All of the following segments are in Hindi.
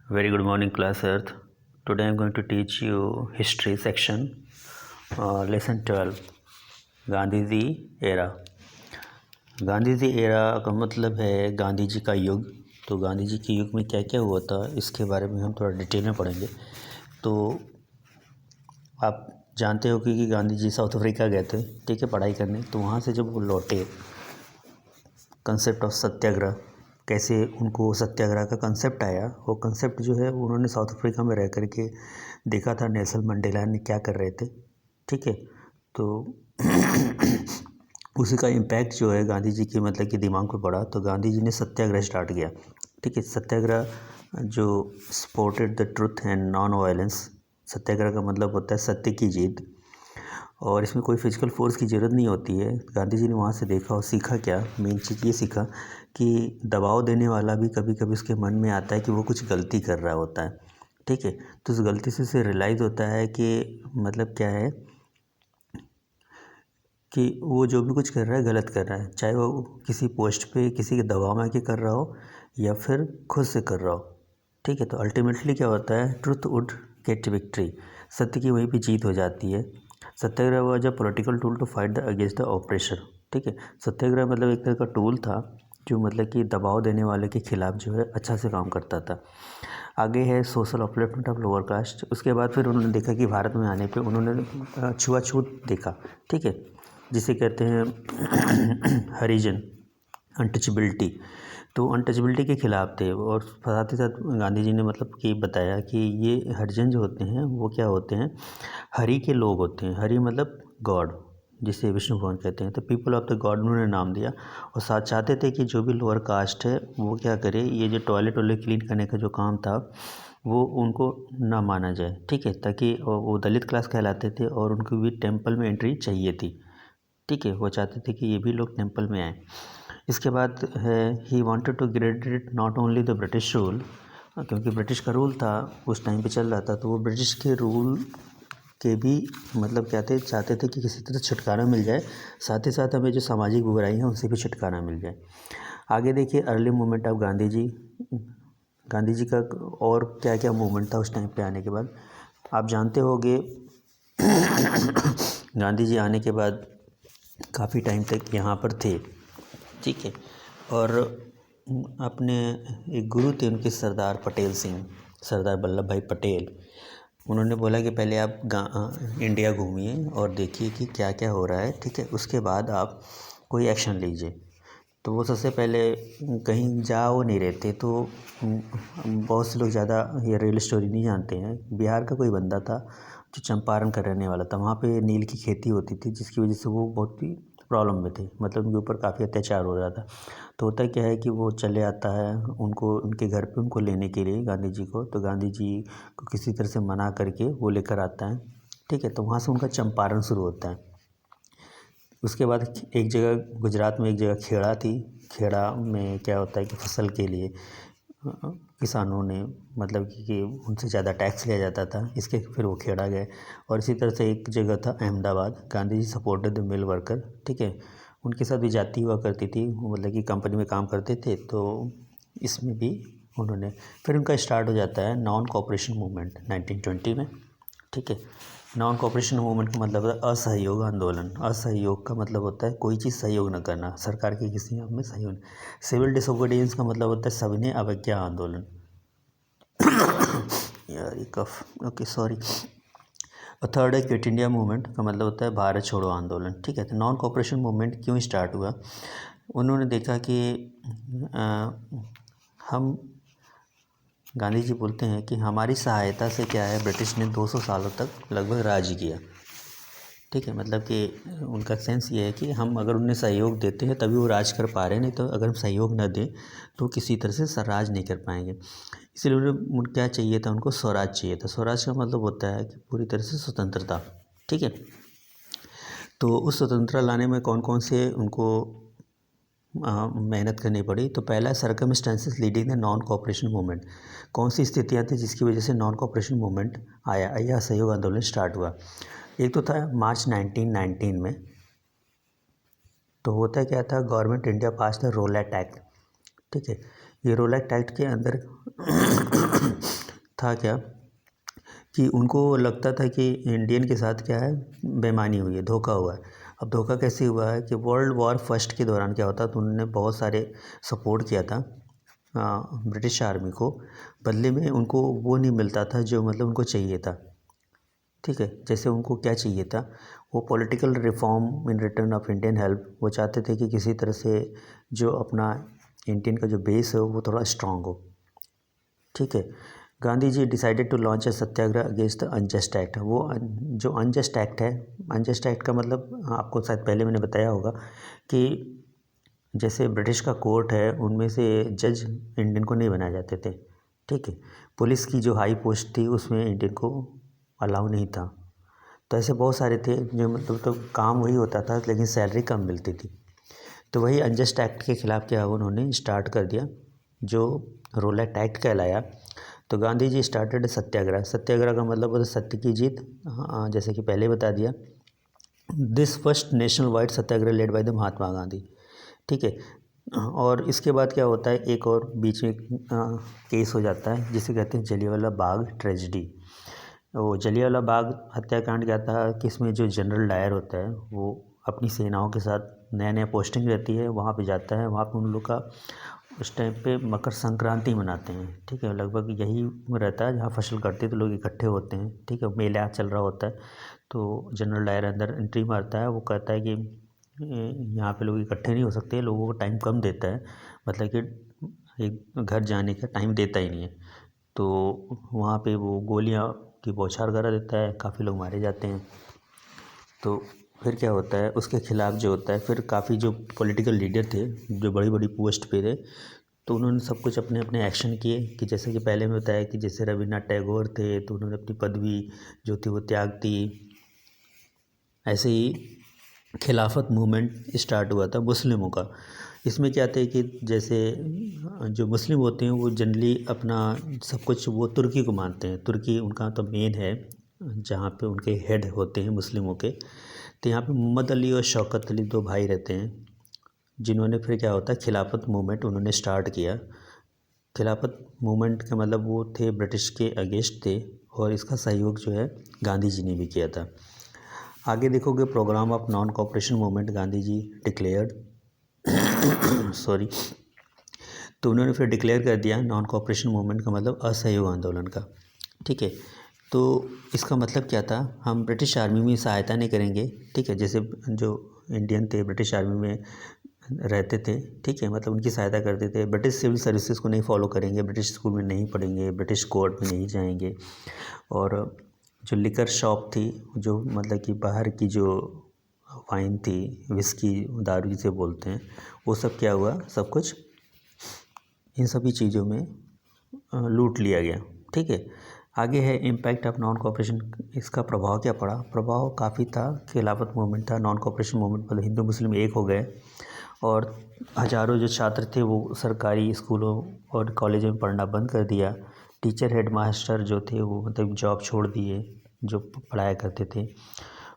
Very good morning, class Earth. Today I am going to teach you history section, lesson 12, Gandhi ji era. Gandhi ji era का मतलब है गांधी जी का युग। तो गांधी जी के युग में क्या क्या हुआ था इसके बारे में हम थोड़ा डिटेल में पढ़ेंगे। तो आप जानते हो कि गांधी जी साउथ अफ्रीका गए थे, ठीक है, पढ़ाई करने। तो वहाँ से जब वो लौटे, कंसेप्ट ऑफ सत्याग्रह, कैसे उनको सत्याग्रह का कंसेप्ट आया, वो कंसेप्ट जो है उन्होंने साउथ अफ्रीका में रह करके देखा था। नेल्सन मंडेला ने क्या कर रहे थे, ठीक है। तो उसी का इम्पैक्ट जो है गांधी जी के मतलब कि दिमाग पे पड़ा। तो गांधी जी ने सत्याग्रह स्टार्ट किया, ठीक है। सत्याग्रह जो supported the truth and non violence. Satyagraha का मतलब होता है सत्य की जीत, और इसमें कोई फिजिकल फोर्स की ज़रूरत नहीं होती है। गांधी जी ने वहाँ से देखा और सीखा क्या, मेन चीज़ ये सीखा कि दबाव देने वाला भी कभी कभी उसके मन में आता है कि वो कुछ गलती कर रहा होता है, ठीक है। तो उस गलती से उसे रियलाइज़ होता है कि मतलब क्या है कि वो जो भी कुछ कर रहा है गलत कर रहा है, चाहे वो किसी पोस्ट पे किसी के दबाव में आके कर रहा हो या फिर खुद से कर रहा हो, ठीक है। तो अल्टीमेटली क्या होता है, ट्रुथ वुड गेट विक्ट्री, सत्य की वहीं पे जीत हो जाती है। Satyagraha was a political tool to fight the against the oppression, ठीक है। सत्याग्रह मतलब एक तरह का टूल था जो मतलब कि दबाव देने वाले के खिलाफ जो है अच्छा से काम करता था। आगे है social upliftment of lower caste. उसके बाद फिर उन्होंने देखा कि भारत में आने पे उन्होंने छुआछूत देखा, ठीक है, जिसे कहते हैं हरिजन अनटचबिलिटी। तो अनटचबिलिटी के खिलाफ थे, और साथ ही साथ गांधी जी ने मतलब कि बताया कि ये हरिजन जो होते हैं वो क्या होते हैं, हरि के लोग होते हैं। हरि मतलब गॉड, जिसे विष्णु भगवान कहते हैं। तो पीपल ऑफ द गॉड उन्होंने नाम दिया, और साथ चाहते थे कि जो भी लोअर कास्ट है वो क्या करे, ये जो टॉयलेट वॉयलेट क्लीन करने का जो काम था वो उनको ना माना जाए, ठीक है। ताकि वो दलित क्लास कहलाते थे और उनको भी टेम्पल में एंट्री चाहिए थी, ठीक है। वो चाहते थे कि ये भी लोग टेम्पल में आएँ। इसके बाद है ही वांटेड टू ग्रेडेट not only the British rule, क्योंकि ब्रिटिश का रूल था उस टाइम पे चल रहा था। तो वो ब्रिटिश के रूल के भी मतलब क्या थे, चाहते थे कि किसी तरह छुटकारा मिल जाए, साथ ही साथ हमें जो सामाजिक बुराई है उनसे भी छुटकारा मिल जाए। आगे देखिए अर्ली मूवमेंट ऑफ गांधी जी। गांधी जी का और क्या क्या मूवमेंट था उस टाइम पे आने के बाद, आप जानते होंगे। गांधी जी आने के बाद काफ़ी टाइम तक यहाँ पर थे, ठीक है। और अपने एक गुरु थे उनके, सरदार पटेल सिंह, सरदार वल्लभ भाई पटेल। उन्होंने बोला कि पहले आप इंडिया घूमिए और देखिए कि क्या क्या हो रहा है, ठीक है, उसके बाद आप कोई एक्शन लीजिए। तो वो सबसे पहले कहीं जा वो नहीं रहते। तो बहुत से लोग ज़्यादा ये रियल स्टोरी नहीं जानते हैं। बिहार का कोई बंदा था जो चंपारण का रहने वाला था। वहाँ पे नील की खेती होती थी, जिसकी वजह से वो बहुत ही प्रॉब्लम में थे, मतलब उनके ऊपर काफ़ी अत्याचार हो रहा था। तो होता क्या है कि वो चले आता है उनको उनके घर पे उनको लेने के लिए गांधी जी को। तो गांधी जी को किसी तरह से मना करके वो लेकर आता है, ठीक है। तो वहाँ से उनका चंपारण शुरू होता है। उसके बाद एक जगह गुजरात में एक जगह खेड़ा थी। खेड़ा में क्या होता है कि फसल के लिए किसानों ने मतलब कि उनसे ज़्यादा टैक्स लिया जाता था, इसके फिर वो खेड़ा गए। और इसी तरह से एक जगह था Ahmedabad, Gandhi ji supported the mill worker, ठीक है। उनके साथ भी जाति हुआ करती थी, वो मतलब कि कंपनी में काम करते थे। तो इसमें भी उन्होंने फिर उनका स्टार्ट हो जाता है नॉन कोऑपरेशन मूवमेंट 1920 में, ठीक है। नॉन कोऑपरेशन मूवमेंट का मतलब है असहयोग आंदोलन। असहयोग का मतलब होता है कोई चीज़ सहयोग न करना, सरकार के किसी काम में सहयोग। सिविल डिसोबीडियंस का मतलब होता है सविनय अवज्ञा आंदोलन। यार ये कफ, ओके सॉरी। और थर्ड है क्विट इंडिया मूवमेंट का मतलब होता है भारत छोड़ो आंदोलन, ठीक है। तो नॉन कोऑपरेशन मूवमेंट क्यों स्टार्ट हुआ, उन्होंने देखा कि हम गांधी जी बोलते हैं कि हमारी सहायता से क्या है, ब्रिटिश ने 200 सालों तक लगभग राज किया, ठीक है। मतलब कि उनका सेंस ये है कि हम अगर उन्हें सहयोग देते हैं तभी वो राज कर पा रहे हैं, नहीं तो अगर हम सहयोग न दें तो किसी तरह से राज नहीं कर पाएंगे। इसलिए उन्हें क्या चाहिए था, उनको स्वराज चाहिए था। स्वराज का मतलब होता है कि पूरी तरह से स्वतंत्रता, ठीक है। तो उस स्वतंत्रता लाने में कौन कौन से उनको मेहनत करनी पड़ी। तो पहला circumstances leading the non cooperation movement. कौन सी स्थितियाँ थी जिसकी वजह से नॉन कोऑपरेशन मूवमेंट आया, यह सहयोग आंदोलन स्टार्ट हुआ। एक तो था मार्च 1919 में। तो होता क्या था, government India pass the Rowlatt act, ठीक है। ये रोलैट एक्ट के अंदर था क्या कि उनको लगता था कि इंडियन के साथ क्या है, बेईमानी हुई है, धोखा हुआ है। अब धोखा कैसे हुआ है कि वर्ल्ड वॉर फर्स्ट के दौरान क्या होता, तो उन्होंने बहुत सारे सपोर्ट किया था ब्रिटिश आर्मी को। बदले में उनको वो नहीं मिलता था जो मतलब उनको चाहिए था। ठीक है, जैसे उनको क्या चाहिए था, वो political reform in return of Indian help. वो चाहते थे कि किसी तरह से जो अपना इंडियन का जो बेस है वो थोड़ा स्ट्रांग हो। ठीक है, Gandhi ji decided to launch a satyagraha against the unjust act. वो जो अनजस्ट एक्ट है, अनजस्ट एक्ट का मतलब आपको शायद पहले मैंने बताया होगा कि जैसे ब्रिटिश का कोर्ट है, उनमें से जज इंडियन को नहीं बनाए जाते थे। ठीक है, पुलिस की जो हाई पोस्ट थी उसमें इंडियन को अलाउ नहीं था। तो ऐसे बहुत सारे थे जो मतलब तो काम वही होता था लेकिन सैलरी कम मिलती थी। तो वही अनजस्ट एक्ट के ख़िलाफ़ क्या हुआ, उन्होंने स्टार्ट कर दिया जो रोलेट एक्ट कहलाया। तो गांधी जी स्टार्टेड सत्याग्रह। सत्याग्रह का मतलब होता है सत्य की जीत। हाँ, जैसे कि पहले बता दिया, this first national wide satyagraha led by the Mahatma Gandhi. ठीक है, और इसके बाद क्या होता है, एक और बीच में केस हो जाता है जिसे कहते हैं जलियांवाला बाग ट्रेजिडी। वो जलियांवाला बाग हत्याकांड क्या था कि इसमें जो जनरल डायर होता है वो अपनी सेनाओं के साथ, नया नया पोस्टिंग रहती है, वहाँ पे जाता है। वहाँ पे उन लोग का उस टाइम पे मकर संक्रांति मनाते हैं। ठीक है, लगभग यही रहता है जहाँ फसल कटती है तो लोग इकट्ठे होते हैं। ठीक है, मेला चल रहा होता है, तो जनरल डायर अंदर एंट्री मारता है। वो कहता है कि यहाँ पे लोग इकट्ठे नहीं हो सकते, लोगों को टाइम कम देता है, मतलब कि एक घर जाने का टाइम देता ही नहीं है। तो वहाँ पे वो गोलियाँ की बौछार करा देता है, काफ़ी लोग मारे जाते हैं। तो फिर क्या होता है, उसके खिलाफ़ जो होता है, फिर काफ़ी जो पॉलिटिकल लीडर थे जो बड़ी बड़ी पोस्ट पे थे, तो उन्होंने सब कुछ अपने अपने एक्शन किए। कि जैसे कि पहले में बताया कि जैसे रविन्द्रनाथ टैगोर थे तो उन्होंने अपनी पदवी जो थी वो त्याग दी। ऐसे ही खिलाफत मूवमेंट स्टार्ट हुआ था मुस्लिमों का। इसमें क्या थे कि जैसे जो मुस्लिम होते हैं वो जनरली अपना सब कुछ वो तुर्की को मानते हैं। तुर्की उनका तो मेन है, जहाँ पे उनके हेड होते हैं मुस्लिमों के। तो यहाँ पे मोहम्मद अली और शौकत अली दो भाई रहते हैं, जिन्होंने फिर क्या होता है खिलाफत मूवमेंट उन्होंने स्टार्ट किया। खिलाफत मूवमेंट का मतलब वो थे ब्रिटिश के अगेंस्ट थे, और इसका सहयोग जो है गांधी जी ने भी किया था। आगे देखोगे, program of non cooperation movement Gandhi ji declared sorry. तो उन्होंने फिर डिक्लेयर कर दिया नॉन कोऑपरेशन मूवमेंट का मतलब असहयोग आंदोलन का। ठीक है, तो इसका मतलब क्या था, हम ब्रिटिश आर्मी में सहायता नहीं करेंगे। ठीक है, जैसे जो इंडियन थे ब्रिटिश आर्मी में रहते थे, ठीक है, मतलब उनकी सहायता करते थे। ब्रिटिश सिविल सर्विसेज को नहीं फॉलो करेंगे, ब्रिटिश स्कूल में नहीं पढ़ेंगे, ब्रिटिश कोर्ट में नहीं जाएंगे। और जो लिकर शॉप थी, जो मतलब कि बाहर की जो वाइन थी, विस्की, दारू जिसे बोलते हैं, वो सब क्या हुआ, सब कुछ इन सभी चीज़ों में लूट लिया गया। ठीक है, आगे है इम्पैक्ट ऑफ नॉन कोऑपरेशन। इसका प्रभाव क्या पड़ा, प्रभाव काफ़ी था। खिलाफत मूवमेंट था, नॉन कोऑपरेशन मूवमेंट, मतलब हिंदू मुस्लिम एक हो गए, और हज़ारों जो छात्र थे वो सरकारी स्कूलों और कॉलेजों में पढ़ना बंद कर दिया। टीचर हेड मास्टर जो थे वो मतलब जॉब छोड़ दिए जो पढ़ाया करते थे।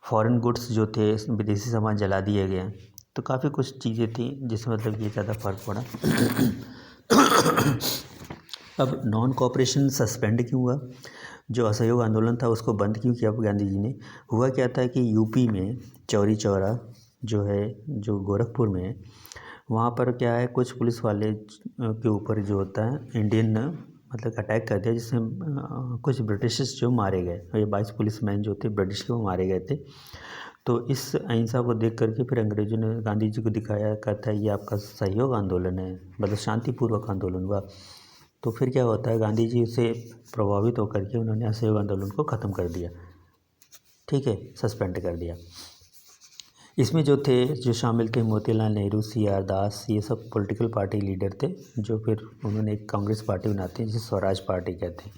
फॉरेन गुड्स जो थे, विदेशी सामान जला दिए गए। तो काफ़ी कुछ चीज़ें थी जिसमें मतलब ये ज़्यादा फ़र्क पड़ा। अब नॉन कोऑपरेशन सस्पेंड क्यों हुआ, जो असहयोग आंदोलन था उसको बंद क्यों किया गांधी जी ने। हुआ क्या था कि यूपी में चौरी चौरा जो है, जो गोरखपुर में है, वहाँ पर क्या है, कुछ पुलिस वाले के ऊपर जो होता है इंडियन मतलब अटैक कर दिया, जिसमें कुछ ब्रिटिशर्स जो मारे गए। ये 22 पुलिसमैन जो थे ब्रिटिश के, वो मारे गए थे। तो इस अहिंसा को देख करके फिर अंग्रेजों ने गांधी जी को दिखाया, कहता है ये आपका सहयोग आंदोलन है, मतलब शांतिपूर्वक आंदोलन हुआ। तो फिर क्या होता है, गांधी जी से प्रभावित होकर के उन्होंने असहयोग आंदोलन को ख़त्म कर दिया। ठीक है, सस्पेंड कर दिया। इसमें जो थे, जो शामिल थे, मोतीलाल नेहरू, सी आर दास, ये सब पॉलिटिकल पार्टी लीडर थे, जो फिर उन्होंने एक कांग्रेस पार्टी बनाती है जिसे स्वराज पार्टी कहते हैं।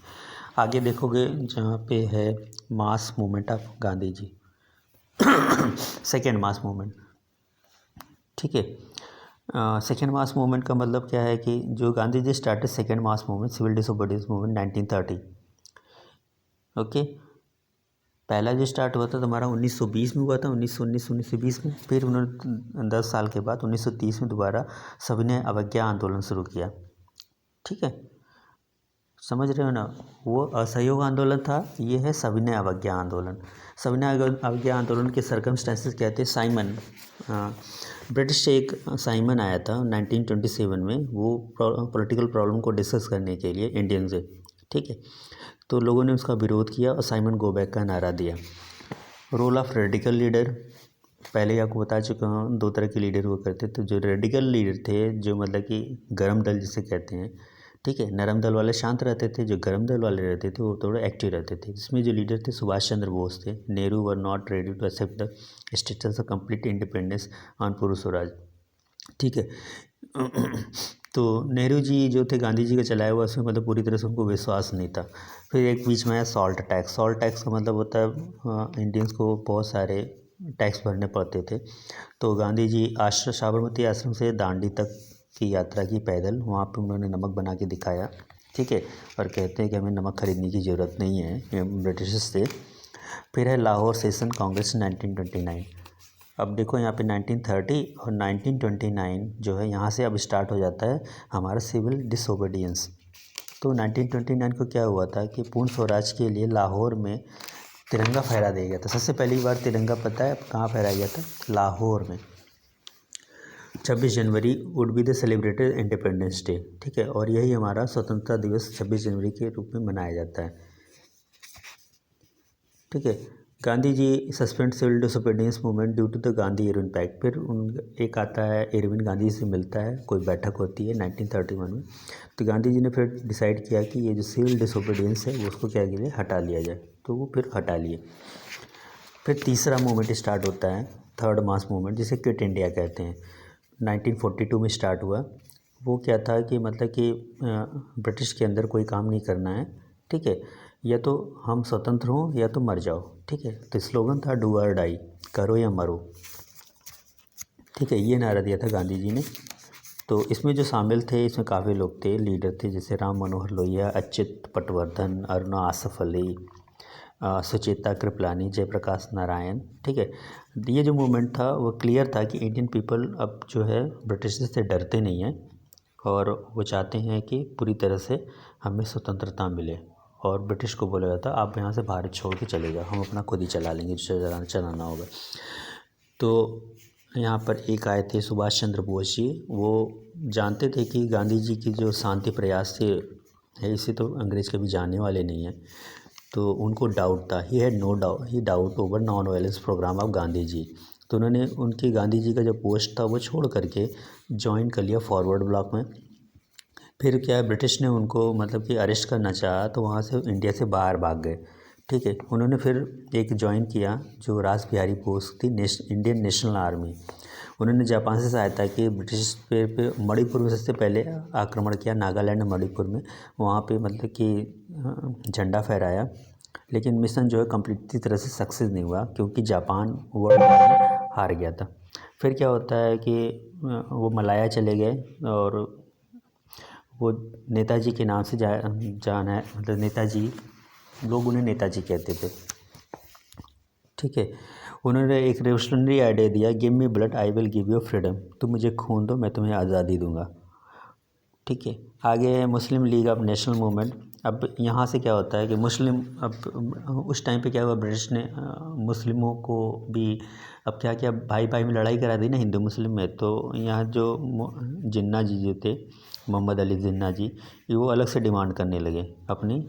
आगे देखोगे जहाँ पे है mass movement of Gandhi ji, second mass movement. ठीक है, सेकेंड मास मूवमेंट का मतलब क्या है कि जो Gandhi ji started second mass movement, civil disobedience movement 1930। Okay, पहला जो स्टार्ट हुआ था तुम्हारा 1920 में हुआ था, 1919 में। फिर उन्होंने 10 साल के बाद 1930 में दोबारा सविनय अवज्ञा आंदोलन शुरू किया। ठीक है, समझ रहे हो ना। वो असहयोग आंदोलन था, ये है सविनय अवज्ञा आंदोलन। सविनय अवज्ञा आंदोलन के सर्कमस्टेंसेस क्या थे। साइमन, ब्रिटिश से एक साइमन आया था 1927 में, वो पॉलिटिकल प्रॉब्लम को डिस्कस करने के लिए इंडियन से, ठीक है। तो लोगों ने उसका विरोध किया और साइमन गो बैक का नारा दिया। रोल ऑफ रेडिकल लीडर, पहले ही आपको बता चुका हूँ, दो तरह के लीडर हुआ करते थे। जो रेडिकल लीडर थे, जो मतलब कि गर्म दल जिसे कहते हैं, ठीक है। नरम दल वाले शांत रहते थे, जो गर्म दल वाले रहते थे वो थोड़े एक्टिव रहते थे। इसमें जो लीडर थे सुभाष चंद्र बोस थे। Nehru were not ready to accept the status of complete independence on Purna Swaraj, ठीक है। तो नेहरू जी जो थे, गांधी जी का चलाया हुआ, उसमें मतलब पूरी तरह से उनको विश्वास नहीं था। फिर एक बीच में आया सॉल्ट टैक्स। सॉल्ट टैक्स का मतलब होता है इंडियंस को बहुत सारे टैक्स भरने पड़ते थे। तो गांधी जी साबरमती आश्रम से दांडी तक की यात्रा की पैदल, वहाँ पे उन्होंने नमक बना के दिखाया, ठीक है। और कहते हैं कि हमें नमक खरीदने की ज़रूरत नहीं है ब्रिटिश से। फिर है लाहौर सेशन कांग्रेस 1929। अब देखो यहाँ पे 1930 और 1929 जो है, यहाँ से अब स्टार्ट हो जाता है हमारा सिविल डिसोबीडियंस। तो 1929 को क्या हुआ था कि पूर्ण स्वराज के लिए लाहौर में तिरंगा फहरा दिया गया था। सबसे पहली बार तिरंगा, पता है कहाँ फहराया गया था? लाहौर में। 26 January would be the celebrated independence day, ठीक है। और यही हमारा स्वतंत्रता दिवस 26 जनवरी के रूप में मनाया जाता है, ठीक है। Gandhi ji suspend civil disobedience movement due to the Gandhi Irwin pact. फिर एक आता है, इरविन गांधी से मिलता है, कोई बैठक होती है 1931 में। तो गांधी जी ने फिर डिसाइड किया कि ये जो सिविल डिसोबीडियंस है वो उसको क्या के लिए हटा लिया जाए, तो वो फिर हटा लिए। फिर तीसरा मूवमेंट स्टार्ट होता है, थर्ड मास मूवमेंट, जिसे क्विट इंडिया कहते हैं। 1942 में स्टार्ट हुआ। वो क्या था कि मतलब कि ब्रिटिश के अंदर कोई काम नहीं करना है, ठीक है। या तो हम स्वतंत्र हों या तो मर जाओ, ठीक है। तो स्लोगन था डू और डाई, करो या मरो, ठीक है। ये नारा दिया था गांधी जी ने। तो इसमें जो शामिल थे, इसमें काफ़ी लोग थे, लीडर थे, जैसे राम मनोहर लोहिया, अच्युत पटवर्धन, अरुणा आसफ अली, सुचेता कृपलानी, जयप्रकाश नारायण, ठीक है। ये जो मूवमेंट था वो क्लियर था कि इंडियन पीपल अब जो है ब्रिटिश से डरते नहीं हैं, और वो चाहते हैं कि पूरी तरह से हमें स्वतंत्रता मिले। और ब्रिटिश को बोला जाता आप यहाँ से भारत छोड़ के चले जाओ, हम अपना खुद ही चला लेंगे, जो चलाना होगा। तो यहाँ पर एक आए थे सुभाष चंद्र बोस जी। वो जानते थे कि गांधी जी की जो शांति प्रयास थे है, इसे तो अंग्रेज़ कभी जानने वाले नहीं हैं। तो उनको डाउट था, he doubt over non violence program of Gandhi ji. तो उन्होंने उनकी गांधी जी का जो पोस्ट था वो छोड़ करके ज्वाइन कर लिया फॉरवर्ड ब्लॉक में। फिर क्या है, ब्रिटिश ने उनको मतलब कि अरेस्ट करना चाहा, तो वहाँ से इंडिया से बाहर भाग गए, ठीक है। उन्होंने फिर एक ज्वाइन किया जो रास बिहारी बोस थी, इंडियन नेशनल आर्मी। उन्होंने जापान से सहायता की, ब्रिटिश पे मणिपुर में सबसे पहले आक्रमण किया, नागालैंड मणिपुर में। वहाँ पे मतलब कि झंडा फहराया, लेकिन मिशन जो है कम्प्लीटली तरह से सक्सेस नहीं हुआ, क्योंकि जापान वर्ल्ड वॉर में हार गया था। फिर क्या होता है कि वो मलाया चले गए, और वो नेताजी के नाम से जाना है, मतलब नेताजी, लोग उन्हें नेताजी कहते थे, ठीक है। उन्होंने एक रेवोल्यूशनरी आइडिया दिया, give me blood I will give you freedom. तुम मुझे खून दो, मैं तुम्हें आज़ादी दूंगा, ठीक है। आगे है मुस्लिम लीग ऑफ नेशनल मूवमेंट। अब यहाँ से क्या होता है कि मुस्लिम, अब उस टाइम पे क्या हुआ, ब्रिटिश ने मुस्लिमों को भी अब क्या किया, भाई भाई में लड़ाई करा दी ना हिंदू मुस्लिम में। तो यहाँ जो जिन्ना जी जो थे, मोहम्मद अली जिन्ना जी, ये वो अलग से डिमांड करने लगे अपनी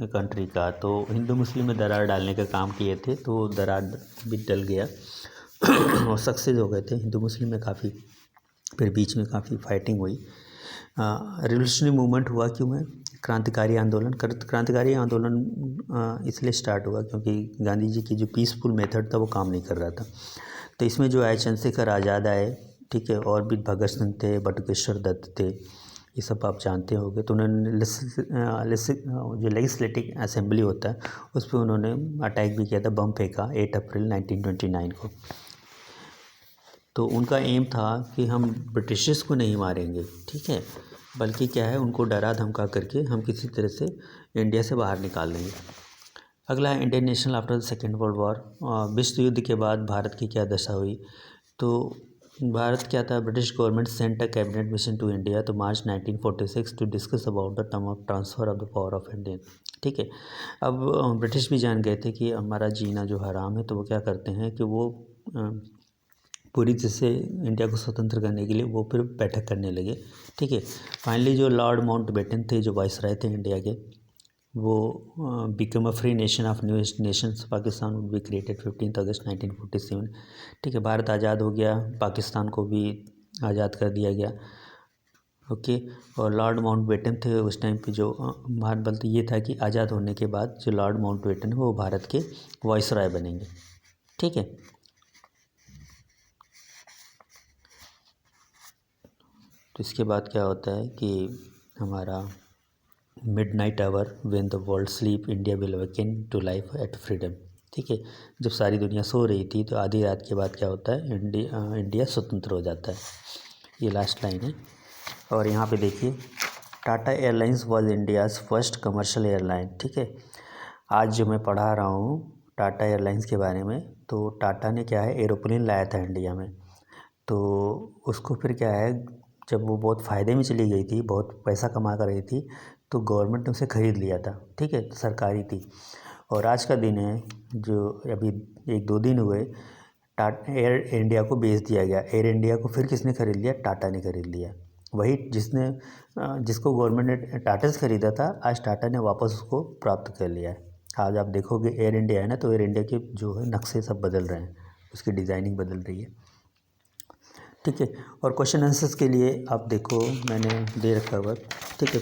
कंट्री का। तो हिंदू मुस्लिम में दरार डालने का काम किए थे, तो दरार भी डल गया और सक्सेस हो गए थे हिंदू मुस्लिम में काफ़ी। फिर बीच में काफ़ी फाइटिंग हुई। रिवोल्यूशनरी मूवमेंट हुआ क्यों है, क्रांतिकारी आंदोलन इसलिए स्टार्ट हुआ क्योंकि गांधी जी की जो पीसफुल मेथड था वो काम नहीं कर रहा था। तो इसमें जो आए, चंद्रशेखर आज़ाद आए, ठीक है, और भी भगत सिंह थे, बटुकेश्वर दत्त थे, ये सब आप जानते होंगे। तो उन्होंने जो लेजिस्लेटिव असेंबली होता है उस पर उन्होंने अटैक भी किया था, बम फेंका 8 अप्रैल 1929 को। तो उनका एम था कि हम ब्रिटिशर्स को नहीं मारेंगे, ठीक है, बल्कि क्या है, उनको डरा धमका करके हम किसी तरह से इंडिया से बाहर निकाल देंगे। अगला है Indian national after the second world war. विश्व युद्ध के बाद भारत की क्या दशा हुई। तो भारत क्या था, British government sent a cabinet mission to India तो March 1946 to discuss about the term of transfer of the power of Indian. ठीक है, अब ब्रिटिश भी जान गए थे कि हमारा जीना जो हराम है, तो वो क्या करते हैं कि वो पूरी तरह से इंडिया को स्वतंत्र करने के लिए वो फिर बैठक करने लगे। ठीक है, फाइनली जो लॉर्ड माउंटबेटन थे, जो वाइसराय थे इंडिया के, वो become a free nation of new Nations Pakistan would be created 15 अगस्त 1947। ठीक है, भारत आज़ाद हो गया, पाकिस्तान को भी आज़ाद कर दिया गया। ओके, और लॉर्ड माउंटबेटन थे उस टाइम पे, जो बल्कि ये था कि आज़ाद होने के बाद जो लॉर्ड माउंटबेटन है वो भारत के वाइसराय बनेंगे। ठीक है, तो इसके बाद क्या होता है कि हमारा midnight hour when the world sleep India will awaken to life at freedom. ठीक है, जब सारी दुनिया सो रही थी तो आधी रात के बाद क्या होता है, इंडिया स्वतंत्र हो जाता है। ये लास्ट लाइन है। और यहाँ पे देखिए, Tata airlines was India's first commercial airline. ठीक है, आज जो मैं पढ़ा रहा हूँ टाटा एयरलाइंस के बारे में, तो टाटा ने क्या है, एरोप्लेन लाया था इंडिया में। तो उसको फिर क्या है, जब वो बहुत फ़ायदे में चली गई थी, बहुत पैसा कमा कर रही थी, तो गवर्नमेंट ने उसे ख़रीद लिया था। ठीक है, सरकारी थी। और आज का दिन है जो अभी 1-2 दिन हुए, टाटा एयर इंडिया को बेच दिया गया। एयर इंडिया को फिर किसने ख़रीद लिया, टाटा ने ख़रीद लिया। वही जिसको गवर्नमेंट ने टाटा से ख़रीदा था, आज टाटा ने वापस उसको प्राप्त कर लिया है। आज आप देखोगे एयर इंडिया है ना, तो एयर इंडिया के जो है नक्शे सब बदल रहे हैं, उसकी डिज़ाइनिंग बदल रही है। ठीक है, और क्वेश्चन आंसर्स के लिए आप देखो मैंने दे रखा हुआ। ठीक है।